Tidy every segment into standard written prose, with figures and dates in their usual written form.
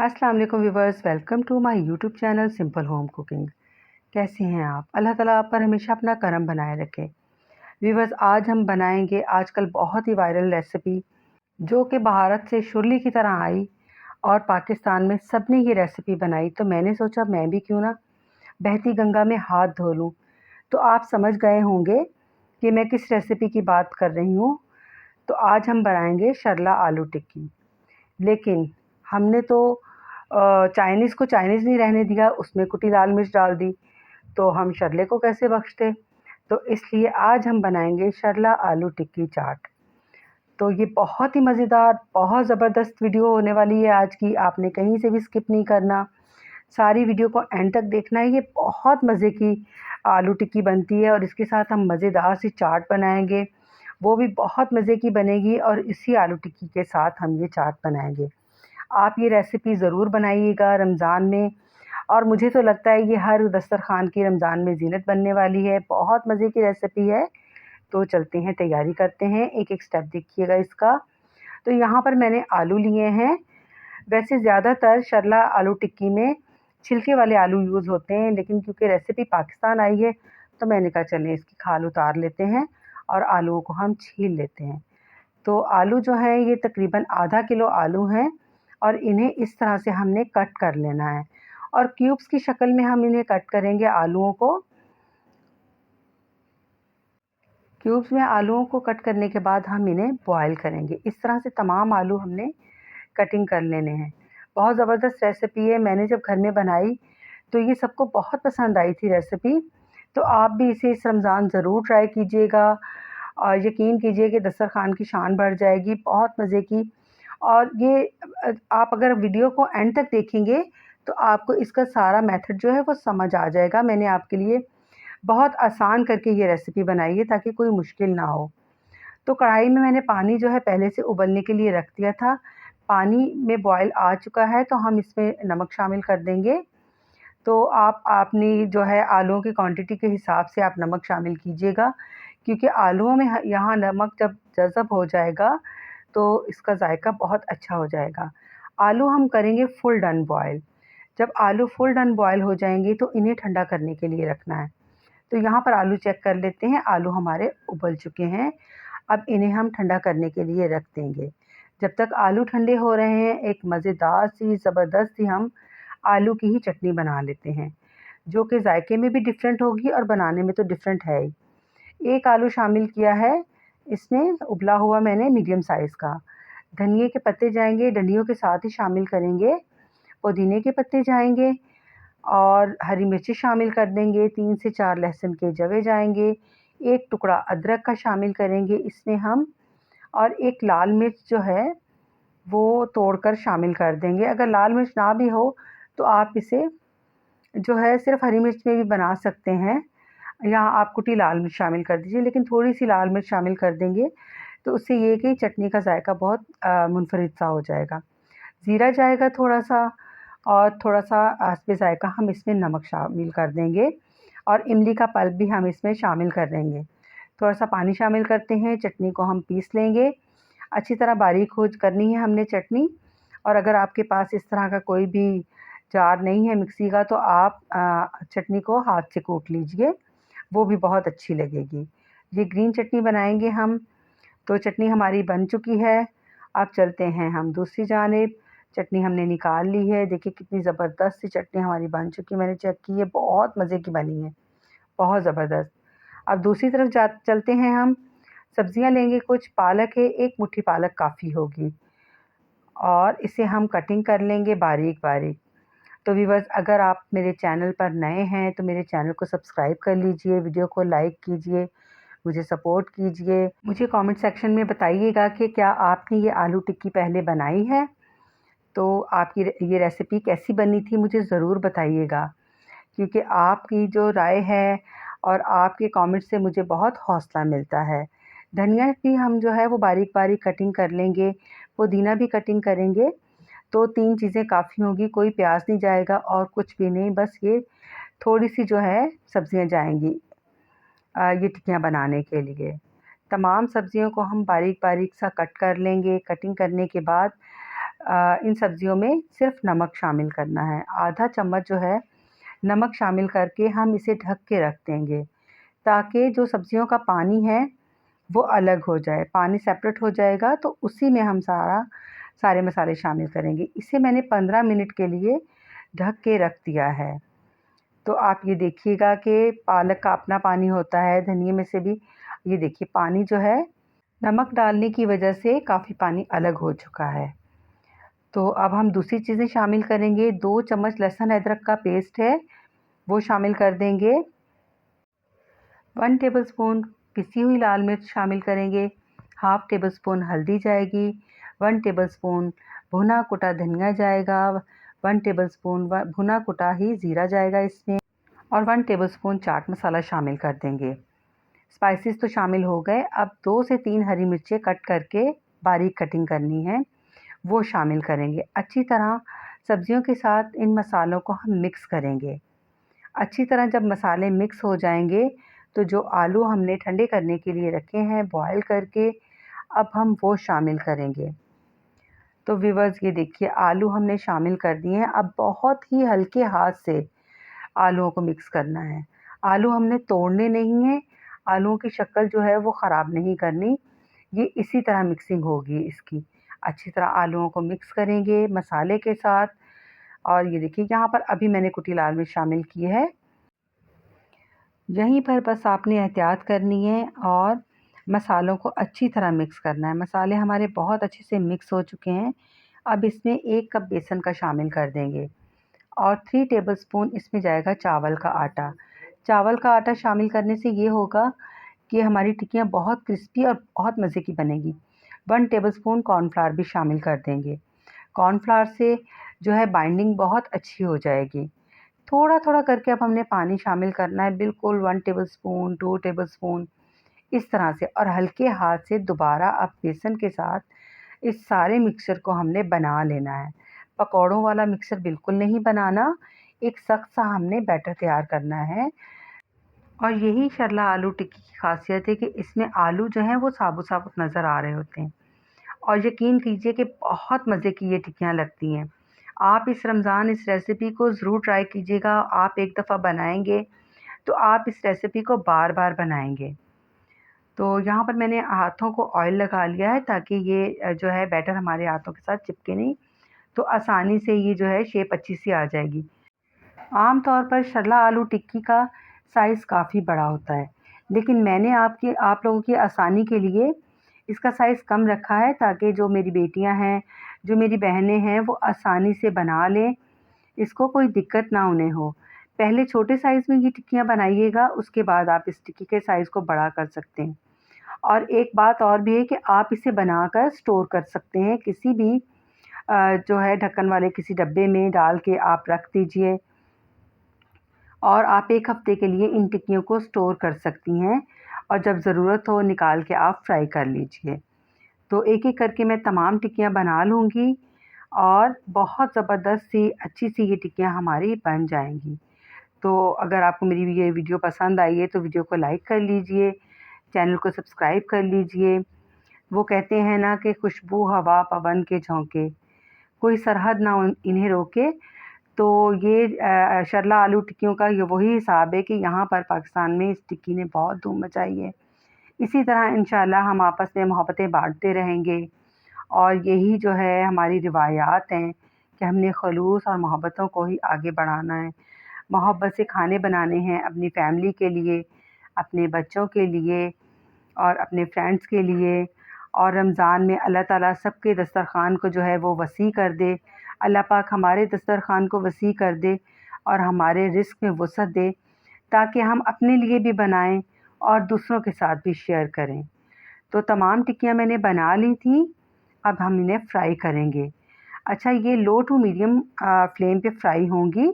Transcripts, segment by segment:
अस्सलाम वालेकुम viewers, welcome to my YouTube channel simple home cooking. कैसे हैं आप? अल्लाह ताला आप पर हमेशा अपना करम बनाए रखे। व्यूवर्स, आज हम बनाएंगे आजकल बहुत ही वायरल रेसिपी जो कि भारत से शुरली की तरह आई और पाकिस्तान में सबने ये रेसिपी बनाई, तो मैंने सोचा मैं भी क्यों ना बहती गंगा में हाथ धो लूँ। तो आप समझ गए होंगे कि मैं किस रेसिपी की बात कर रही हूँ। तो आज हम बनाएंगे शरला आलू टिक्की। लेकिन हमने तो चाइनीज़ को चाइनीज़ नहीं रहने दिया, उसमें कुटी लाल मिर्च डाल दी, तो हम शरले को कैसे बख्शते? तो इसलिए आज हम बनाएंगे शरला आलू टिक्की चाट। तो ये बहुत ही मज़ेदार, बहुत ज़बरदस्त वीडियो होने वाली है आज की। आपने कहीं से भी स्किप नहीं करना, सारी वीडियो को एंड तक देखना है। ये बहुत मज़े की आलू टिक्की बनती है और इसके साथ हम मज़ेदार सी चाट बनाएंगे, वो भी बहुत मज़े की बनेगी और इसी आलू टिक्की के साथ हम ये चाट बनाएंगे। आप ये रेसिपी ज़रूर बनाइएगा रमज़ान में, और मुझे तो लगता है ये हर दस्तरख़्वान की रमज़ान में ज़ीनत बनने वाली है। बहुत मज़े की रेसिपी है। तो चलते हैं, तैयारी करते हैं, एक-एक स्टेप देखिएगा इसका। तो यहाँ पर मैंने आलू लिए हैं। वैसे ज़्यादातर शरला आलू टिक्की में छिलके वाले आलू यूज़ होते हैं, लेकिन क्योंकि रेसिपी पाकिस्तान आई है तो मैंने कहा चलें इसकी खाल उतार लेते हैं और आलूओं को हम छील लेते हैं। तो आलू जो है ये तकरीबन आधा किलो आलू हैं और इन्हें इस तरह से हमने कट कर लेना है और क्यूब्स की शक्ल में हम इन्हें कट करेंगे आलूओं को। क्यूब्स में आलूओं को कट करने के बाद हम इन्हें बॉयल करेंगे। इस तरह से तमाम आलू हमने कटिंग कर लेने हैं। बहुत ज़बरदस्त रेसिपी है। मैंने जब घर में बनाई तो ये सबको बहुत पसंद आई थी रेसिपी। तो आप भी इसे इस रमज़ान ज़रूर ट्राई कीजिएगा और यकीन कीजिए कि दस्तरख़्वान की शान बढ़ जाएगी, बहुत मज़े की। और ये आप अगर वीडियो को एंड तक देखेंगे तो आपको इसका सारा मेथड जो है वो समझ आ जाएगा। मैंने आपके लिए बहुत आसान करके ये रेसिपी बनाई है ताकि कोई मुश्किल ना हो। तो कढ़ाई में मैंने पानी जो है पहले से उबलने के लिए रख दिया था। पानी में बॉयल आ चुका है तो हम इसमें नमक शामिल कर देंगे। तो आप अपनी जो है आलूओं की क्वांटिटी के हिसाब से आप नमक शामिल कीजिएगा, क्योंकि आलूओं में यहाँ नमक जब जज़ब हो जाएगा तो इसका ज़ायका बहुत अच्छा हो जाएगा। आलू हम करेंगे फुल डन बॉयल। जब आलू फुल डन बॉयल हो जाएंगे तो इन्हें ठंडा करने के लिए रखना है। तो यहाँ पर आलू चेक कर लेते हैं, आलू हमारे उबल चुके हैं। अब इन्हें हम ठंडा करने के लिए रख देंगे। जब तक आलू ठंडे हो रहे हैं, एक मज़ेदार सी ज़बरदस्त सी हम आलू की ही चटनी बना लेते हैं, जो कि ज़ायके में भी डिफरेंट होगी और बनाने में तो डिफरेंट है ही। एक आलू शामिल किया है इसमें उबला हुआ मैंने मीडियम साइज़ का। धनिये के पत्ते जाएँगे, डंडियों के साथ ही शामिल करेंगे। पुदीने के पत्ते जाएँगे और हरी मिर्ची शामिल कर देंगे। 3 से 4 लहसुन के जवे जाएँगे। 1 टुकड़ा अदरक का शामिल करेंगे इसमें हम, और 1 लाल मिर्च जो है वो तोड़कर शामिल कर देंगे। अगर लाल मिर्च ना भी हो तो आप इसे जो है सिर्फ़ हरी मिर्च में भी बना सकते हैं, या आप कुटी लाल मिर्च शामिल कर दीजिए, लेकिन थोड़ी-सी लाल मिर्च शामिल कर देंगे तो उससे ये है कि चटनी का ज़ायका बहुत मुनफ़रिद सा हो जाएगा। ज़ीरा जाएगा थोड़ा-सा, और थोड़ा-सा हस्बे ज़ायका हम इसमें नमक शामिल कर देंगे और इमली का पल्प भी हम इसमें शामिल कर देंगे। थोड़ा-सा पानी शामिल करते हैं, चटनी को हम पीस लेंगे। अच्छी तरह बारीक हो करनी है हमने चटनी। और अगर आपके पास इस तरह का कोई भी जार नहीं है मिक्सी का तो आप चटनी को हाथ से कूट लीजिए, वो भी बहुत अच्छी लगेगी। ये ग्रीन चटनी बनाएँगे हम। तो चटनी हमारी बन चुकी है। अब चलते हैं हम दूसरी जानिब। चटनी हमने निकाल ली है। देखिए कितनी ज़बरदस्त सी चटनी हमारी बन चुकी है। मैंने चेक की है, बहुत मज़े की बनी है, बहुत ज़बरदस्त। अब दूसरी तरफ चलते हैं हम। सब्जियां लेंगे, कुछ पालक है, 1 मुट्ठी पालक काफ़ी होगी और इसे हम कटिंग कर लेंगे बारीक-बारीक। तो व्यूअर्स, अगर आप मेरे चैनल पर नए हैं तो मेरे चैनल को सब्सक्राइब कर लीजिए, वीडियो को लाइक कीजिए, मुझे सपोर्ट कीजिए। मुझे कमेंट सेक्शन में बताइएगा कि क्या आपने ये आलू टिक्की पहले बनाई है? तो आपकी ये रेसिपी कैसी बनी थी मुझे ज़रूर बताइएगा, क्योंकि आपकी जो राय है और आपके कमेंट से मुझे बहुत हौसला मिलता है। धनिया भी हम जो है वो बारीक-बारीक कटिंग कर लेंगे, पुदीना भी कटिंग करेंगे। तो 3 चीज़ें काफ़ी होंगी, कोई प्याज नहीं जाएगा और कुछ भी नहीं, बस ये थोड़ी-सी जो है सब्जियाँ जाएँगी ये टिक्कियाँ बनाने के लिए। तमाम सब्जियों को हम बारीक-बारीक सा कट कर लेंगे। कटिंग करने के बाद इन सब्ज़ियों में सिर्फ नमक शामिल करना है। आधा चम्मच जो है नमक शामिल करके हम इसे ढक के रख देंगे, ताकि जो सब्ज़ियों का पानी है वो अलग हो जाए। पानी सेपरेट हो जाएगा तो उसी में हम सारे मसाले शामिल करेंगे। इसे मैंने 15 मिनट के लिए ढक के रख दिया है। तो आप ये देखिएगा कि पालक का अपना पानी होता है, धनिये में से भी। ये देखिए पानी जो है नमक डालने की वजह से काफ़ी पानी अलग हो चुका है। तो अब हम दूसरी चीज़ें शामिल करेंगे। 2 चम्मच लहसुन अदरक का पेस्ट है, वो शामिल कर देंगे। 1 टेबलस्पून पिसी हुई लाल मिर्च शामिल करेंगे। हाफ़ टेबलस्पून हल्दी जाएगी। 1 टेबलस्पून भुना कुटा धनिया जाएगा। 1 टेबलस्पून भुना कुटा ही ज़ीरा जाएगा इसमें, और 1 टेबलस्पून चाट मसाला शामिल कर देंगे। स्पाइसेस तो शामिल हो गए। अब 2 से 3 हरी मिर्चें कट करके बारीक कटिंग करनी है, वो शामिल करेंगे। अच्छी तरह सब्जियों के साथ इन मसालों को हम मिक्स करेंगे। अच्छी तरह जब मसाले मिक्स हो जाएंगे तो जो आलू हमने ठंडे करने के लिए रखे हैं बॉयल करके, अब हम वो शामिल करेंगे। तो व्यूअर्स ये देखिए आलू हमने शामिल कर दिए हैं। अब बहुत ही हल्के हाथ से आलूओं को मिक्स करना है। आलू हमने तोड़ने नहीं हैं, आलूओं की शक्ल जो है वो ख़राब नहीं करनी। ये इसी तरह मिक्सिंग होगी इसकी। अच्छी तरह आलूओं को मिक्स करेंगे मसाले के साथ। और ये देखिए यहाँ पर अभी मैंने कुटी लाल मिर्च शामिल की है। यहीं पर बस आपने एहतियात करनी है और मसालों को अच्छी तरह मिक्स करना है। मसाले हमारे बहुत अच्छे से मिक्स हो चुके हैं। अब इसमें 1 कप बेसन का शामिल कर देंगे और 3 टेबलस्पून इसमें जाएगा चावल का आटा। चावल का आटा शामिल करने से ये होगा कि हमारी टिक्कियाँ बहुत क्रिस्पी और बहुत मज़े की बनेगी। 1 टेबलस्पून कॉर्नफ्लावर भी शामिल कर देंगे। कॉर्नफ्लावर से जो है बाइंडिंग बहुत अच्छी हो जाएगी। थोड़ा-थोड़ा करके अब हमने पानी शामिल करना है, बिल्कुल 1 टेबलस्पून, 2 टेबलस्पून इस तरह से, और हल्के हाथ से दोबारा अब बेसन के साथ इस सारे मिक्सचर को हमने बना लेना है। पकौड़ों वाला मिक्सचर बिल्कुल नहीं बनाना, एक सख्त सा हमने बैटर तैयार करना है। और यही शरला आलू टिक्की की ख़ासियत है कि इसमें आलू जो हैं वो साबुत-साबुत नज़र आ रहे होते हैं, और यकीन कीजिए कि बहुत मज़े की ये टिक्कियाँ लगती हैं। आप इस रमज़ान इस रेसिपी को ज़रूर ट्राई कीजिएगा। आप एक दफ़ा बनाएँगे तो आप इस रेसिपी को बार-बार बनाएँगे। तो यहाँ पर मैंने हाथों को ऑयल लगा लिया है ताकि ये जो है बैटर हमारे हाथों के साथ चिपके नहीं, तो आसानी से ये जो है शेप अच्छी सी आ जाएगी। आम तौर पर शरला आलू टिक्की का साइज़ काफ़ी बड़ा होता है, लेकिन मैंने आप लोगों की आसानी के लिए इसका साइज़ कम रखा है, ताकि जो मेरी बेटियां हैं, जो मेरी बहनें हैं, वो आसानी से बना लें, इसको कोई दिक्कत ना उन्हें हो। पहले छोटे साइज़ में ये टिक्कियाँ बनाइएगा, उसके बाद आप इस टिक्की के साइज़ को बड़ा कर सकते हैं। और एक बात और भी है कि आप इसे बनाकर स्टोर कर सकते हैं, किसी भी जो है ढक्कन वाले किसी डब्बे में डाल के आप रख दीजिए, और आप 1 हफ़्ते के लिए इन टिक्कियों को स्टोर कर सकती हैं, और जब ज़रूरत हो निकाल के आप फ्राई कर लीजिए। तो एक-एक करके मैं तमाम टिक्कियाँ बना लूँगी और बहुत ज़बरदस्त सी अच्छी सी ये टिक्कियाँ हमारी बन जाएँगी। तो अगर आपको मेरी ये वीडियो पसंद आई है तो वीडियो को लाइक कर लीजिए, चैनल को सब्सक्राइब कर लीजिए। वो कहते हैं ना कि खुशबू हवा पवन के झोंके, कोई सरहद ना इन्हें रोके। तो ये शरला आलू टिक्कियों का ये वही हिसाब है कि यहाँ पर पाकिस्तान में इस टिक्की ने बहुत धूम मचाई है। इसी तरह इंशाल्लाह हम आपस में मोहब्बतें बाँटते रहेंगे, और यही जो है हमारी रिवायात हैं कि हमने खलूस और मोहब्बतों को ही आगे बढ़ाना है। मोहब्बत से खाने बनाने हैं अपनी फ़ैमिली के लिए, अपने बच्चों के लिए और अपने फ्रेंड्स के लिए। और रमज़ान में अल्लाह ताला सबके दस्तरख़्वान को जो है वो वसी कर दे। अल्लाह पाक हमारे दस्तरख़्वान को वसी कर दे और हमारे रिज़्क़ में वसअत दे, ताकि हम अपने लिए भी बनाएँ और दूसरों के साथ भी शेयर करें। तो तमाम टिक्कियाँ मैंने बना ली थी, अब हम इन्हें फ्राई करेंगे। अच्छा, ये लो टू मीडियम फ्लेम पे फ्राई होंगी।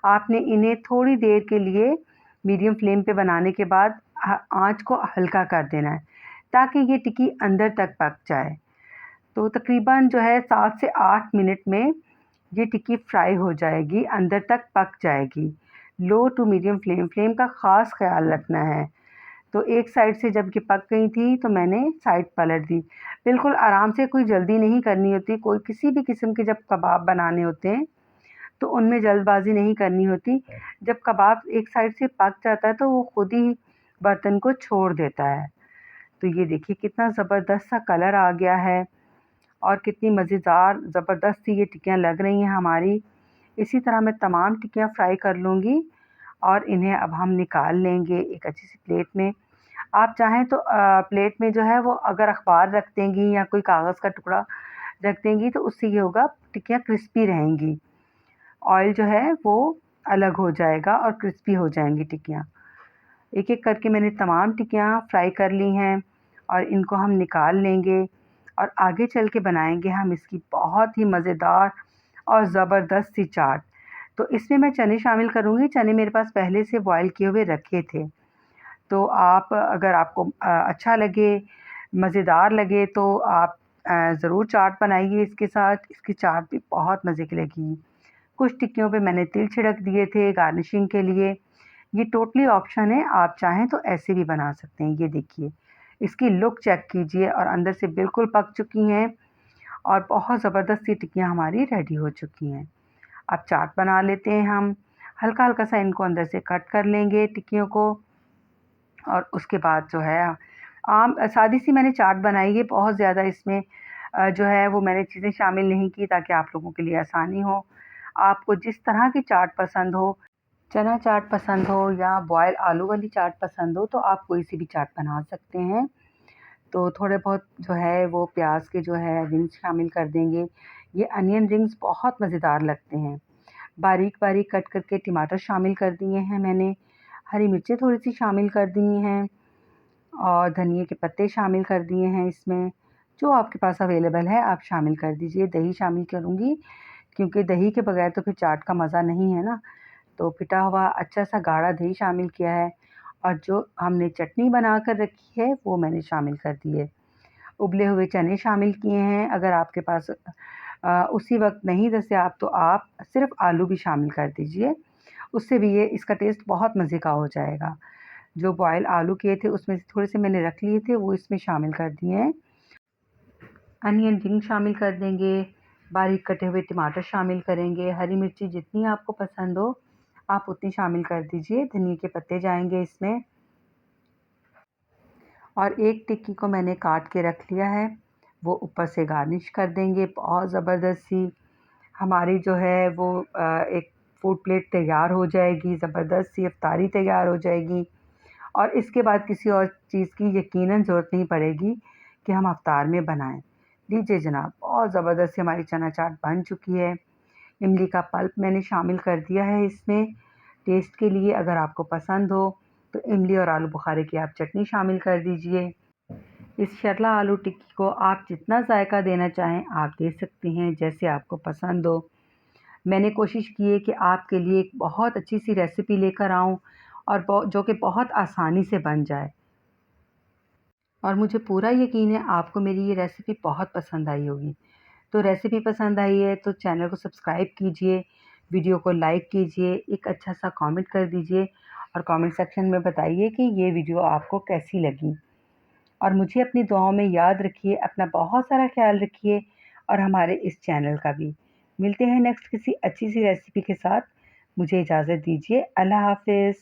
आपने इन्हें थोड़ी देर के लिए मीडियम फ्लेम पे बनाने के बाद आँच को हल्का कर देना है, ताकि ये टिक्की अंदर तक पक जाए। तो तकरीबन जो है 7 से 8 मिनट में ये टिक्की फ्राई हो जाएगी, अंदर तक पक जाएगी। लो टू मीडियम फ्लेम का ख़ास ख़्याल रखना है। तो एक साइड से जब ये पक गई थी तो मैंने साइड पलट दी। बिल्कुल आराम से, कोई जल्दी नहीं करनी होती। कोई किसी भी किस्म के जब कबाब बनाने होते हैं तो उनमें जल्दबाज़ी नहीं करनी होती। जब कबाब एक साइड से पक जाता है तो वो खुद ही बर्तन को छोड़ देता है। तो ये देखिए कितना ज़बरदस्त सा कलर आ गया है और कितनी मज़ेदार ज़बरदस्त सी ये टिक्कियाँ लग रही हैं हमारी। इसी तरह मैं तमाम टिक्कियाँ फ्राई कर लूँगी और इन्हें अब हम निकाल लेंगे एक अच्छी सी प्लेट में। आप चाहें तो प्लेट में जो है वो अगर अखबार रख देंगी या कोई कागज़ का टुकड़ा रख देंगी तो उससे ये होगा, टिक्कियाँ क्रिस्पी रहेंगी। ऑयल जो है वो अलग हो जाएगा और क्रिस्पी हो जाएँगी टिक्कियाँ। एक-एक करके मैंने तमाम टिक्कियाँ फ्राई कर ली हैं और इनको हम निकाल लेंगे और आगे चल के बनाएँगे हम इसकी बहुत ही मज़ेदार और ज़बरदस्त सी चाट। तो इसमें मैं चने शामिल करूँगी। चने मेरे पास पहले से बॉयल किए हुए रखे थे। तो आप अगर आपको अच्छा लगे, मज़ेदार लगे तो आप ज़रूर चाट बनाइए इसके साथ। इसकी चाट भी बहुत मज़े की लगी। कुछ टिक्कियों पे मैंने तिल छिड़क दिए थे गार्निशिंग के लिए। ये टोटली ऑप्शन है, आप चाहें तो ऐसे भी बना सकते हैं। ये देखिए, इसकी लुक चेक कीजिए और अंदर से बिल्कुल पक चुकी हैं और बहुत ज़बरदस्त सी टिक्कियाँ हमारी रेडी हो चुकी हैं। अब चाट बना लेते हैं हम। हल्का-हल्का सा इनको अंदर से कट कर लेंगे टिक्कियों को और उसके बाद जो है सादी सी मैंने चाट बनाई है। बहुत ज़्यादा इसमें जो है वो मैंने चीज़ें शामिल नहीं की ताकि आप लोगों के लिए आसानी हो। आपको जिस तरह की चाट पसंद हो, चना चाट पसंद हो या बॉयल आलू वाली चाट पसंद हो, तो आप कोई सी भी चाट बना सकते हैं। तो थोड़े बहुत जो है वो प्याज के जो है रिंग्स शामिल कर देंगे। ये अनियन रिंग्स बहुत मज़ेदार लगते हैं। बारीक-बारीक कट करके टमाटर शामिल कर दिए हैं मैंने। हरी मिर्चें थोड़ी-सी शामिल कर दी हैं और धनिये के पत्ते शामिल कर दिए हैं इसमें। जो आपके पास अवेलेबल है आप शामिल कर दीजिए। दही शामिल करूँगी क्योंकि दही के बगैर तो फिर चाट का मज़ा नहीं है ना। तो पिटा हुआ अच्छा-सा गाढ़ा दही शामिल किया है और जो हमने चटनी बना कर रखी है वो मैंने शामिल कर दी है। उबले हुए चने शामिल किए हैं। अगर आपके पास उसी वक़्त नहीं दस्तियाब तो आप सिर्फ़ आलू भी शामिल कर दीजिए। उससे भी ये इसका टेस्ट बहुत मज़े का हो जाएगा। जो बॉयल आलू किए थे उसमें से थोड़े से मैंने रख लिए थे, वो इसमें शामिल कर दिए हैं। अनियन रिंग शामिल कर देंगे, बारीक कटे हुए टमाटर शामिल करेंगे, हरी मिर्ची जितनी आपको पसंद हो आप उतनी शामिल कर दीजिए। धनिये के पत्ते जाएँगे इसमें और एक टिक्की को मैंने काट के रख लिया है, वो ऊपर से गार्निश कर देंगे। बहुत ज़बरदस्त सी हमारी जो है वो एक फूड प्लेट तैयार हो जाएगी, ज़बरदस्त सी इफ्तारी तैयार हो जाएगी और इसके बाद किसी और चीज़ की यकीनन ज़रूरत नहीं पड़ेगी कि हम इफ्तार में बनाएँ। लीजिए जनाब, बहुत ज़बरदस्त सी हमारी चना चाट बन चुकी है। इमली का पल्प मैंने शामिल कर दिया है इसमें टेस्ट के लिए। अगर आपको पसंद हो तो इमली और आलू बुखारे की आप चटनी शामिल कर दीजिए। इस शर्ला आलू टिक्की को आप जितना जायका देना चाहें आप दे सकते हैं, जैसे आपको पसंद हो। मैंने कोशिश की है कि आपके लिए एक बहुत अच्छी सी रेसिपी लेकर आऊँ और जो कि बहुत आसानी से बन जाए और मुझे पूरा यकीन है आपको मेरी ये रेसिपी बहुत पसंद आई होगी। तो रेसिपी पसंद आई है तो चैनल को सब्सक्राइब कीजिए, वीडियो को लाइक कीजिए, एक अच्छा सा कमेंट कर दीजिए और कमेंट सेक्शन में बताइए कि ये वीडियो आपको कैसी लगी। और मुझे अपनी दुआओं में याद रखिए, अपना बहुत सारा ख्याल रखिए और हमारे इस चैनल का भी। मिलते हैं नेक्स्ट किसी अच्छी सी रेसिपी के साथ। मुझे इजाज़त दीजिए। अल्लाह हाफ़िज़।